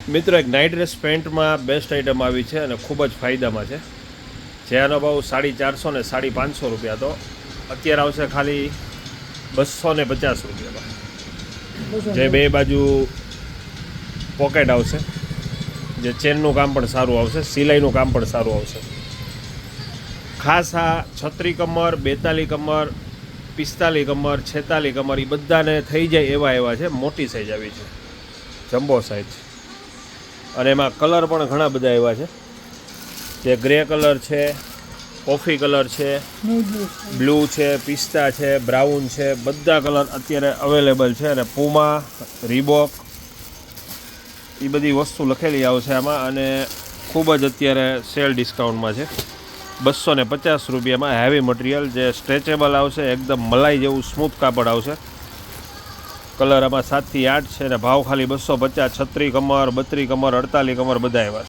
મિત્રો એક night dress પેન્ટમાં best item આવી છે અને ખૂબ જ ફાયદામાં છે. જેનો ભાવ 450 ને 550 રૂપિયા, તો અત્યારે આવશે ખાલી 250 રૂપિયામાં. જે બે બાજુ પોકેટ આવશે, જે ચેનનું કામ પણ સારું આવશે, સિલાઈનું કામ પણ સારું આવશે. ખાસ આ 36 કમર, 42 કમર, 45 કમર, 46 કમર એ બધાને થઈ જાય એવા છે. મોટી સાઇઝ આવી છે, જમ્બો સાઇઝ. અને એમાં કલર પણ ઘણા બધા એવા છે, જે ગ્રે કલર છે, કોફી કલર છે, બ્લુ છે, પિસ્તા છે, બ્રાઉન છે, બધા કલર અત્યારે અવેલેબલ છે. અને પૂમા, રીબોક એ બધી વસ્તુ લખેલી આવશે આમાં. અને ખૂબ જ અત્યારે સેલ ડિસ્કાઉન્ટમાં છે. 250 રૂપિયામાં હેવી મટીરિયલ, જે સ્ટ્રેચેબલ આવશે, એકદમ મલાઈ જેવું સ્મૂથ કાપડ આવશે. કલર આમાં 7 થી 8 છે અને ભાવ ખાલી 250. 36 કમર, 32 કમર, 48 કમર બધા એવા.